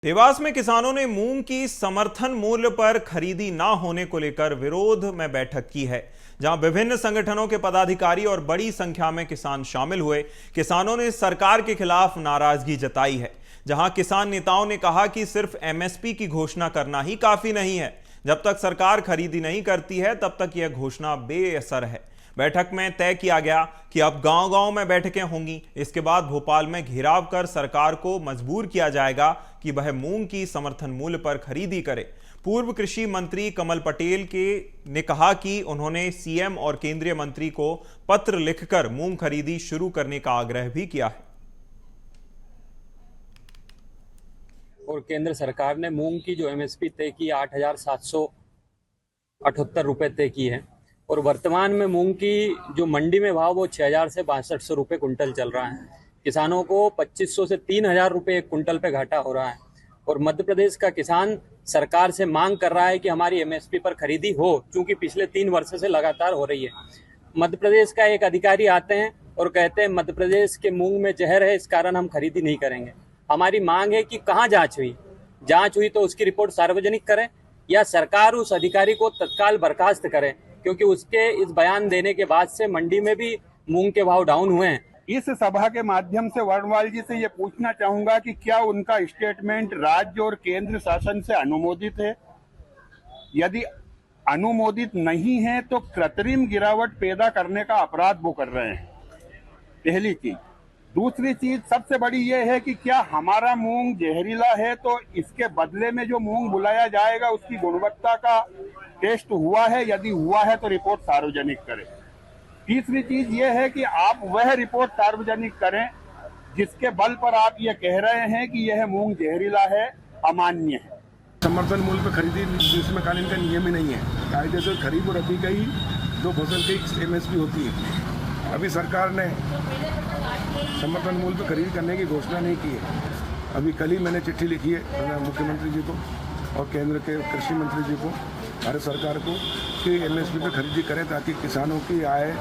देवास में किसानों ने मूंग की समर्थन मूल्य पर खरीदी ना होने को लेकर विरोध में बैठक की है, जहां विभिन्न संगठनों के पदाधिकारी और बड़ी संख्या में किसान शामिल हुए। किसानों ने सरकार के खिलाफ नाराजगी जताई है, जहां किसान नेताओं ने कहा कि सिर्फ एमएसपी की घोषणा करना ही काफी नहीं है। जब तक सरकार खरीदी नहीं करती है तब तक यह घोषणा बेअसर है। बैठक में तय किया गया कि अब गांव-गांव में बैठकें होंगी। इसके बाद भोपाल में घेराव कर सरकार को मजबूर किया जाएगा कि वह मूंग की समर्थन मूल्य पर खरीदी करे। पूर्व कृषि मंत्री कमल पटेल ने कहा कि उन्होंने सीएम और केंद्रीय मंत्री को पत्र लिखकर मूंग खरीदी शुरू करने का आग्रह भी किया है। और केंद्र सरकार ने मूंग की जो एमएसपी तय की 8,778 रुपये तय की है और वर्तमान में मूंग की जो मंडी में भाव वो 6,000 से 6,200 रुपये कुंटल चल रहा है। किसानों को 2,500 से 3,000 रुपये एक कुंटल पे घाटा हो रहा है और मध्य प्रदेश का किसान सरकार से मांग कर रहा है कि हमारी एमएसपी पर खरीदी हो, क्योंकि पिछले 3 वर्ष से लगातार हो रही है। मध्य प्रदेश का एक अधिकारी आते हैं और कहते हैं मध्य प्रदेश के मूंग में जहर है, इस कारण हम खरीदी नहीं करेंगे। हमारी मांग है कि कहाँ जांच हुई तो उसकी रिपोर्ट सार्वजनिक करें या सरकार उस अधिकारी को तत्काल बर्खास्त करे, क्योंकि उसके इस बयान देने के बाद से मंडी में भी मूंग के भाव डाउन हुए हैं। इस सभा के माध्यम से वर्णवाल जी से ये पूछना चाहूंगा कि क्या उनका स्टेटमेंट राज्य और केंद्र शासन से अनुमोदित है? यदि अनुमोदित नहीं है तो कृत्रिम गिरावट पैदा करने का अपराध वो कर रहे हैं, पहली चीज। दूसरी चीज सबसे बड़ी ये है कि क्या हमारा मूंग जहरीला है तो इसके बदले में जो मूंग बुलाया जाएगा उसकी गुणवत्ता का टेस्ट हुआ है? यदि हुआ है तो रिपोर्ट सार्वजनिक करें। तीसरी चीज ये है कि आप वह रिपोर्ट सार्वजनिक करें जिसके बल पर आप ये कह रहे हैं कि यह मूंग जहरीला है, अमान्य है। समर्थन मूल्य पर खरीदी ग्रीष्मकालीन का नियम ही नहीं है। कायदे से खरीफ और रबी का ही दो फसल की एमएसपी होती है। अभी सरकार ने समर्थन मूल्य पर खरीदी करने की घोषणा नहीं की है। अभी कल ही मैंने चिट्ठी लिखी है मुख्यमंत्री जी को और केंद्र के कृषि मंत्री जी को, भारत सरकार को, कि एमएसपी पर खरीदी करें ताकि किसानों की आय